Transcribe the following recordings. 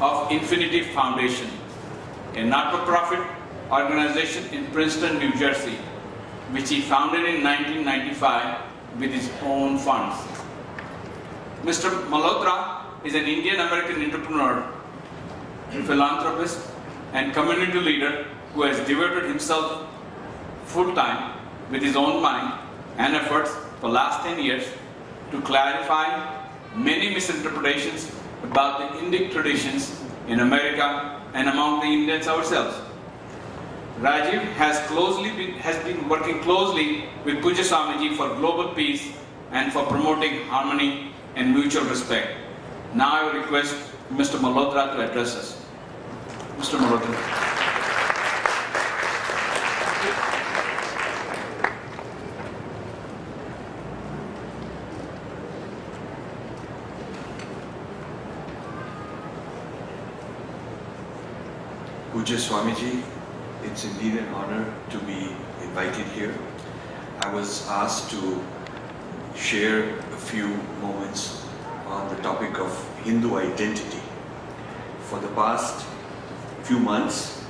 of Infinity Foundation, a not-for-profit organization in Princeton, New Jersey, which he founded in 1995 with his own funds. Mr. Malhotra is an Indian-American entrepreneur, philanthropist, and community leader who has devoted himself full-time with his own money and efforts for the last 10 years to clarify many misinterpretations about the Indic traditions in America and among the Indians ourselves. Rajiv has been working closely with Puja Swamiji for global peace and for promoting harmony and mutual respect. Now I will request Mr. Malhotra to address us. Mr. Malhotra. Puja Swamiji, it's indeed an honor to be invited here. I was asked to share a few moments on the topic of Hindu identity. For the past few months,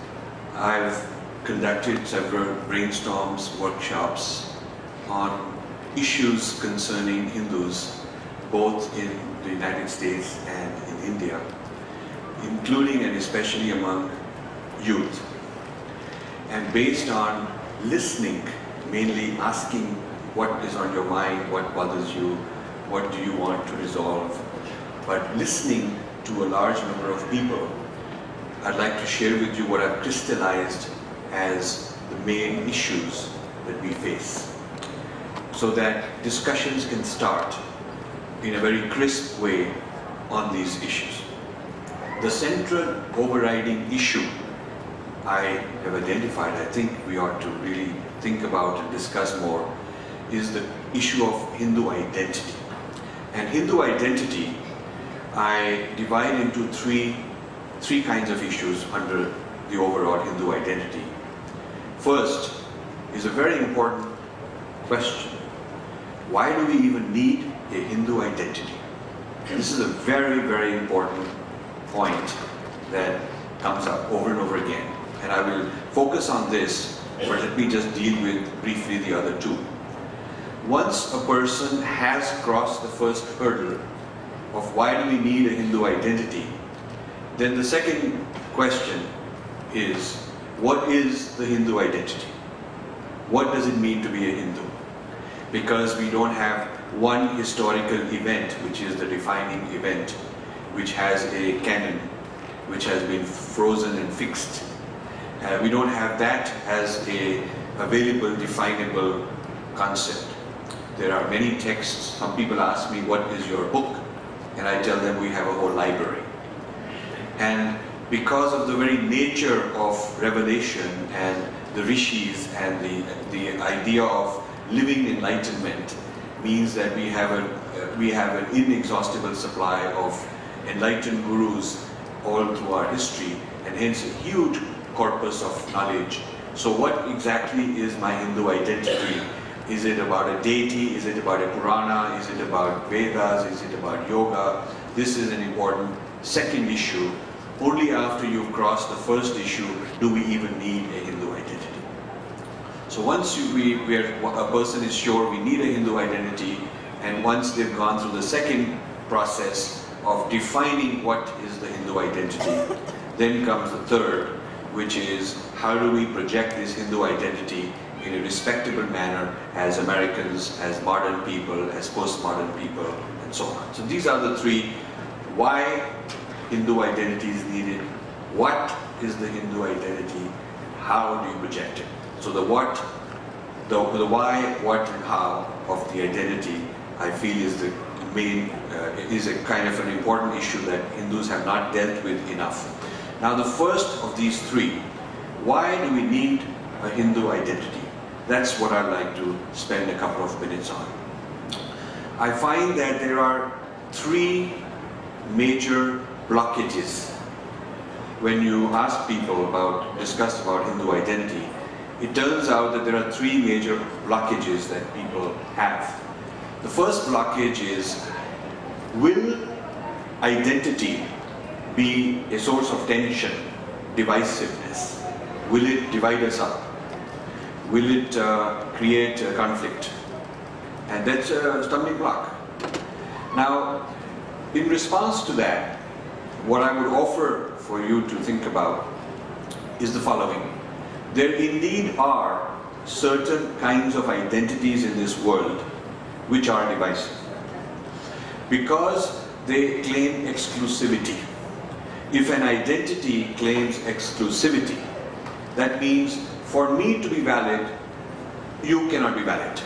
I've conducted several brainstorms, workshops on issues concerning Hindus, both in the United States and in India, including and especially among youth. And based on listening, mainly asking what is on your mind, what bothers you, what do you want to resolve, but listening to a large number of people, I'd like to share with you what I've crystallized as the main issues that we face, so that discussions can start in a very crisp way on these issues. The central overriding issue I have identified, I think we ought to really think about and discuss more, is the issue of Hindu identity. And Hindu identity, I divide into three kinds of issues under the overall Hindu identity. First is a very important question. Why do we even need a Hindu identity? This is a very, very important point that comes up over and over again. And I will focus on this, but let me just deal with briefly the other two. Once a person has crossed the first hurdle of why do we need a Hindu identity, then the second question is, what is the Hindu identity? What does it mean to be a Hindu? Because we don't have one historical event, which is the defining event, which has a canon, which has been frozen and fixed. We don't have that as a available, definable concept. There are many texts. Some people ask me, what is your book? And I tell them we have a whole library. And because of the very nature of revelation and the rishis and the idea of living enlightenment means that we have an inexhaustible supply of enlightened gurus all through our history, and hence a huge corpus of knowledge. So what exactly is my Hindu identity? Is it about a deity? Is it about a Purana? Is it about Vedas? Is it about yoga? This is an important second issue. Only after you've crossed the first issue do we even need a Hindu identity. So once a person is sure we need a Hindu identity, and once they've gone through the second process of defining what is the Hindu identity, then comes the third, which is how do we project this Hindu identity in a respectable manner as Americans, as modern people, as postmodern people, and so on. So these are the three. Why Hindu identity is needed, what is the Hindu identity, how do you project it? So the what, the why, what, and how of the identity, I feel is the main, is a kind of an important issue that Hindus have not dealt with enough. Now the first of these three, why do we need a Hindu identity? That's what I'd like to spend a couple of minutes on. I find that there are three major blockages. When you ask people discuss about Hindu identity, it turns out that there are three major blockages that people have. The first blockage is, will identity be a source of tension, divisiveness? Will it divide us up? Will it create a conflict? And that's a stumbling block. Now, in response to that, what I would offer for you to think about is the following. There indeed are certain kinds of identities in this world which are divisive, because they claim exclusivity. If an identity claims exclusivity, that means for me to be valid, you cannot be valid.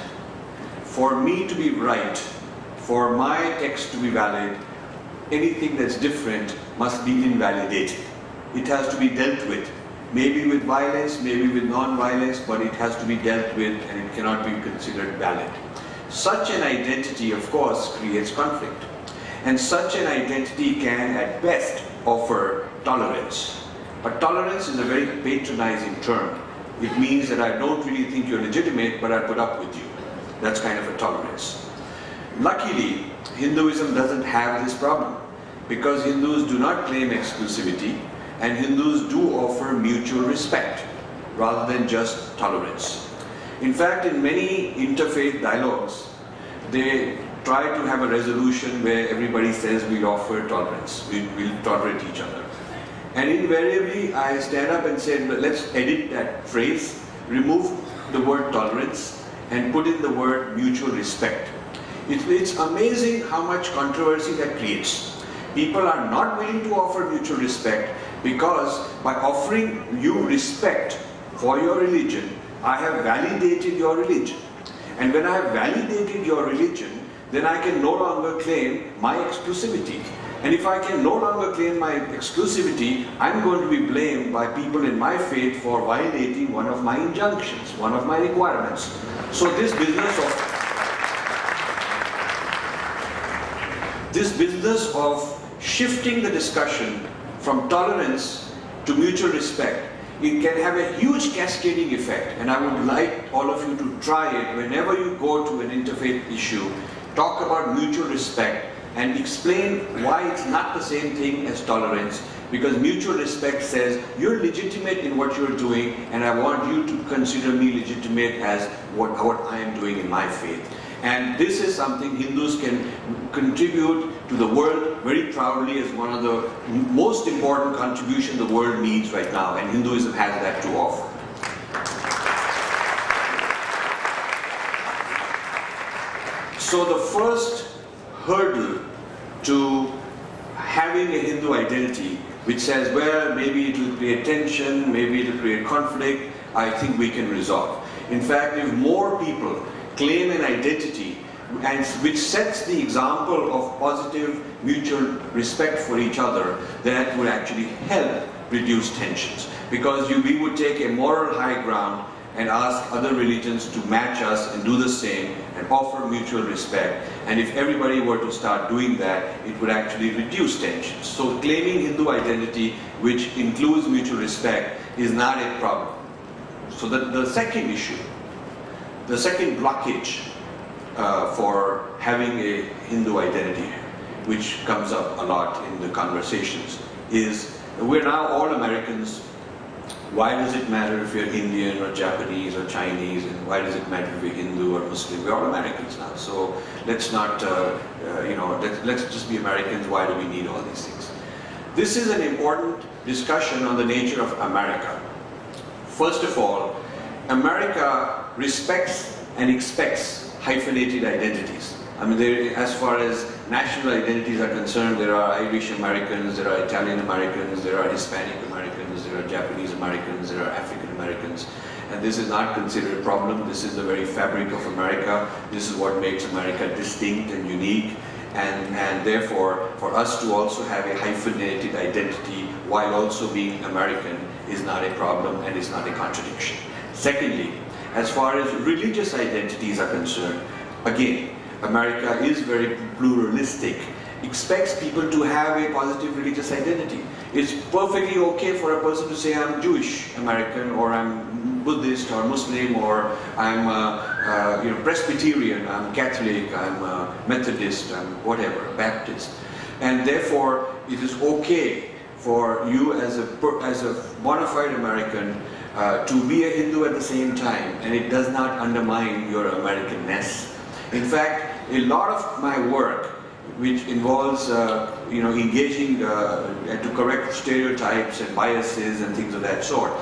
For me to be right, for my text to be valid, anything that's different must be invalidated. It has to be dealt with. Maybe with violence, maybe with non-violence, but it has to be dealt with and it cannot be considered valid. Such an identity, of course, creates conflict. And such an identity can, at best, offer tolerance. But tolerance is a very patronizing term. It means that I don't really think you're legitimate, but I put up with you. That's kind of a tolerance. Luckily, Hinduism doesn't have this problem, because Hindus do not claim exclusivity, and Hindus do offer mutual respect rather than just tolerance. In fact, in many interfaith dialogues, they try to have a resolution where everybody says we offer tolerance, we'll tolerate each other. And invariably, I stand up and say, let's edit that phrase, remove the word tolerance, and put in the word mutual respect. It's amazing how much controversy that creates. People are not willing to offer mutual respect because by offering you respect for your religion, I have validated your religion. And when I have validated your religion, then I can no longer claim my exclusivity. And if I can no longer claim my exclusivity, I'm going to be blamed by people in my faith for violating one of my injunctions, one of my requirements. So this business of shifting the discussion from tolerance to mutual respect, it can have a huge cascading effect. And I would like all of you to try it whenever you go to an interfaith issue. Talk about mutual respect and explain why it's not the same thing as tolerance, because mutual respect says you're legitimate in what you're doing and I want you to consider me legitimate as what I am doing in my faith. And this is something Hindus can contribute to the world very proudly as one of the most important contributions the world needs right now, and Hinduism has that to offer. So the first hurdle to having a Hindu identity which says, well, maybe it will create tension, maybe it will create conflict, I think we can resolve. In fact, if more people claim an identity and which sets the example of positive mutual respect for each other, that would actually help reduce tensions. Because we would take a moral high ground and ask other religions to match us and do the same and offer mutual respect. And if everybody were to start doing that, it would actually reduce tensions. So claiming Hindu identity, which includes mutual respect, is not a problem. So the second issue, the second blockage for having a Hindu identity, which comes up a lot in the conversations, is we're now all Americans. Why does it matter if you're Indian or Japanese or Chinese, and why does it matter if you're Hindu or Muslim? We're all Americans now, so let's not, let's just be Americans. Why do we need all these things? This is an important discussion on the nature of America. First of all, America respects and expects hyphenated identities. I mean, as far as national identities are concerned, there are Irish Americans, there are Italian Americans, there are Hispanic Americans, there are Japanese Americans, there are African Americans. And this is not considered a problem. This is the very fabric of America. This is what makes America distinct and unique. And therefore, for us to also have a hyphenated identity while also being American is not a problem and is not a contradiction. Secondly, as far as religious identities are concerned, again, America is very pluralistic, expects people to have a positive religious identity. It's perfectly okay for a person to say, I'm Jewish American, or I'm Buddhist or Muslim, or I'm Presbyterian, I'm Catholic, I'm Methodist, I'm whatever, Baptist. And therefore, it is okay for you as a bona fide American to be a Hindu at the same time, and it does not undermine your Americanness. In fact, a lot of my work, which involves engaging to correct stereotypes and biases and things of that sort,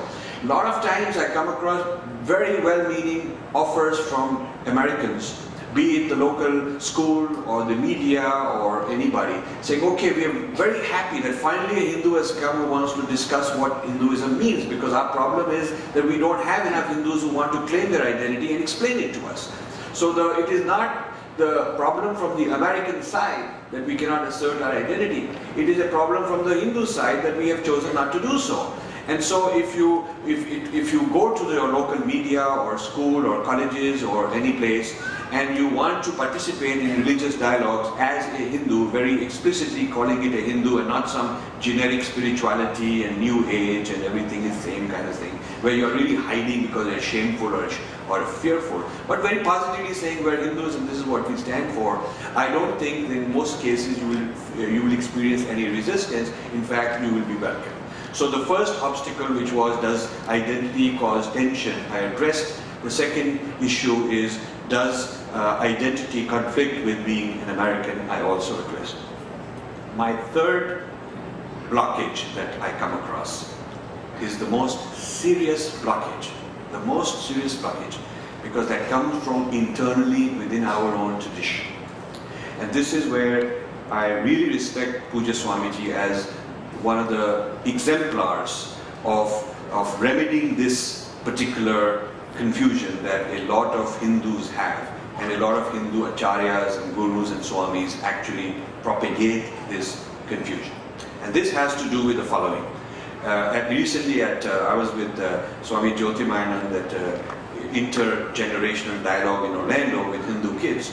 a lot of times I come across very well-meaning offers from Americans, be it the local school or the media or anybody, saying, okay, we are very happy that finally a Hindu has come who wants to discuss what Hinduism means, because our problem is that we don't have enough Hindus who want to claim their identity and explain it to us. So it is not the problem from the American side that we cannot assert our identity. It is a problem from the Hindu side that we have chosen not to do so. And so if you go to your local media or school or colleges or any place and you want to participate in religious dialogues as a Hindu, very explicitly calling it a Hindu and not some generic spirituality and new age and everything is the same kind of thing, where you're really hiding because you're shameful or fearful, but very positively saying we're Hindus and this is what we stand for, I don't think that in most cases you will experience any resistance. In fact, you will be welcome. So the first obstacle, which was, does identity cause tension, I addressed. The second issue is, does identity conflict with being an American, I also addressed. My third blockage that I come across is the most serious blockage, because that comes from internally within our own tradition. And this is where I really respect Puja Swamiji as one of the exemplars of remedying this particular confusion that a lot of Hindus have, and a lot of Hindu acharyas and gurus and swamis actually propagate this confusion. And this has to do with the following. Recently I was with Swami Jyotimayanand at intergenerational dialogue in Orlando with Hindu kids.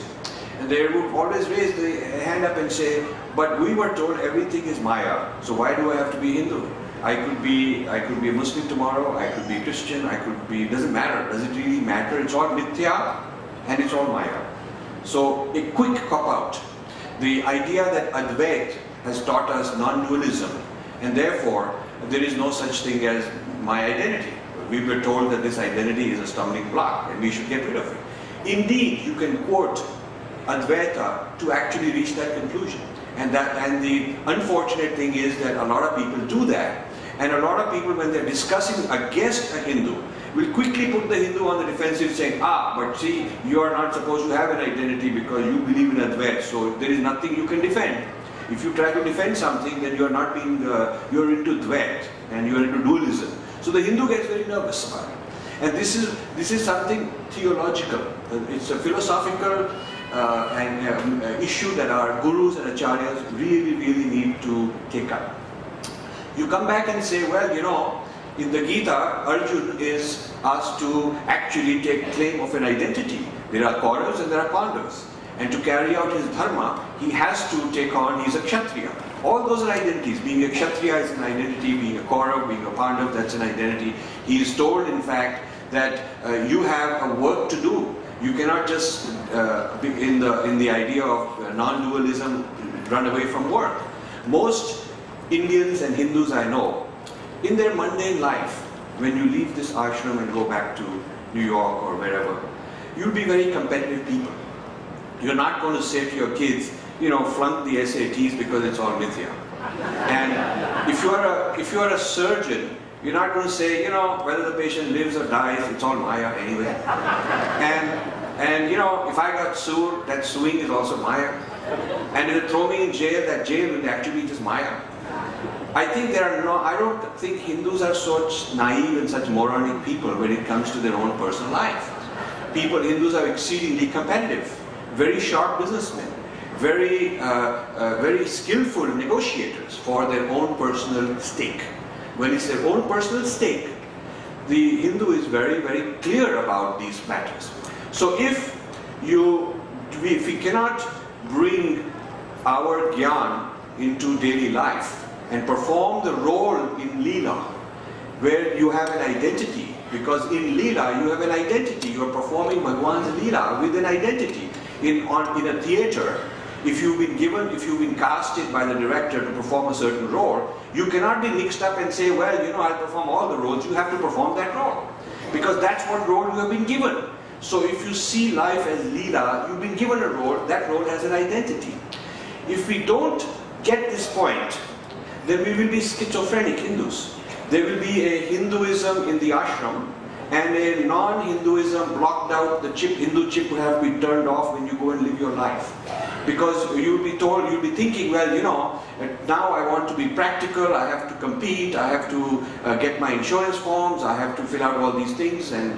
And they would always raise the hand up and say, but we were told everything is Maya, so why do I have to be Hindu? I could be a Muslim tomorrow, I could be a Christian, I could be, doesn't matter. Does it really matter? It's all Mithya and it's all Maya. So a quick cop-out. The idea that Advait has taught us non-dualism, and therefore there is no such thing as my identity. We were told that this identity is a stumbling block and we should get rid of it. Indeed, you can quote Advaita to actually reach that conclusion. And the unfortunate thing is that a lot of people do that. And a lot of people, when they're discussing against a Hindu, will quickly put the Hindu on the defensive saying, but see, you are not supposed to have an identity because you believe in Advaita, so there is nothing you can defend. If you try to defend something, then you're not being, you're into Dvaita and you're into dualism. So the Hindu gets very nervous about it. And this is something theological. It's a philosophical issue that our gurus and acharyas really need to take up. You come back and say, well, you know, in the Gita, Arjuna is asked to actually take claim of an identity. There are Kauravas and there are Pandavas. And to carry out his Dharma, he has to take on, he's a Kshatriya. All those are identities. Being a Kshatriya is an identity, being a Kaurav, being a Pandav, that's an identity. He is told, in fact, that you have a work to do. You cannot just, be in the idea of non-dualism, run away from work. Most Indians and Hindus I know, in their mundane life, when you leave this ashram and go back to New York or wherever, you'll be very competitive people. You're not going to say to your kids, you know, flunk the SATs because it's all Mithya. And if you're a surgeon, you're not going to say, you know, whether the patient lives or dies, it's all Maya anyway. And you know, if I got sued, that suing is also Maya. And if they throw me in jail, that jail will actually be just Maya. I think I don't think Hindus are such naive and such moronic people when it comes to their own personal life. Hindus are exceedingly competitive, very sharp businessmen, very skillful negotiators for their own personal stake. When it's their own personal stake, the Hindu is very clear about these matters. So if we cannot bring our gyan into daily life and perform the role in Leela, where you have an identity, because in Leela you have an identity, you are performing Bhagwan's Leela with an identity. In a theater, if you've been casted by the director to perform a certain role, you cannot be mixed up and say, well, you know, I'll perform all the roles. You have to perform that role, because that's what role you have been given. So if you see life as Leela, you've been given a role, that role has an identity. If we don't get this point, then we will be schizophrenic Hindus. There will be a Hinduism in the ashram, and a non-Hinduism blocked out. The Hindu chip will have to be turned off when you go and live your life. Because you'll be told, you'll be thinking, well, you know, now I want to be practical, I have to compete, I have to get my insurance forms, I have to fill out all these things and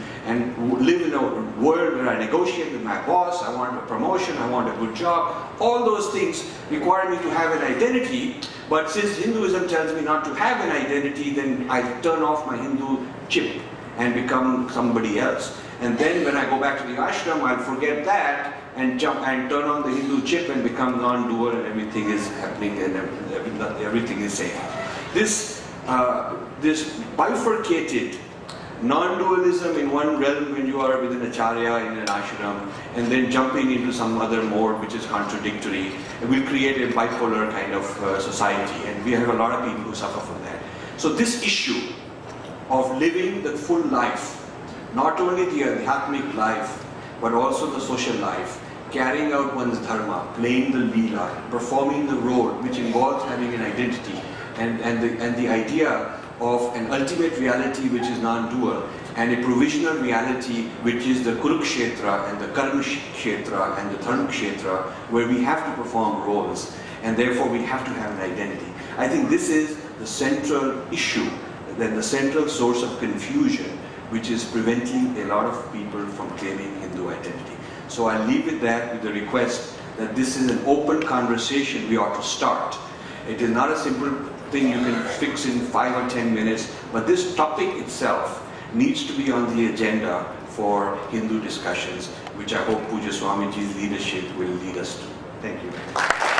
live in a world where I negotiate with my boss, I want a promotion, I want a good job. All those things require me to have an identity, but since Hinduism tells me not to have an identity, then I turn off my Hindu chip and become somebody else. And then when I go back to the ashram, I'll forget that and jump and turn on the Hindu chip and become non-dual, and everything is happening and everything is safe. This bifurcated non-dualism in one realm when you are with an acharya in an ashram, and then jumping into some other mode which is contradictory, will create a bipolar kind of society, and we have a lot of people who suffer from that. So this issue of living the full life, not only the adhyatmic life, but also the social life, carrying out one's dharma, playing the leela, performing the role, which involves having an identity, and the idea of an ultimate reality which is non-dual, and a provisional reality which is the Kurukshetra and the Karma Kshetra and the Dharma Kshetra, where we have to perform roles, and therefore we have to have an identity. I think this is the central issue, then the central source of confusion, which is preventing a lot of people from claiming Hindu identity. So I'll leave it that with the request that this is an open conversation we ought to start. It is not a simple thing you can fix in 5 or 10 minutes, but this topic itself needs to be on the agenda for Hindu discussions, which I hope Puja Swamiji's leadership will lead us to. Thank you.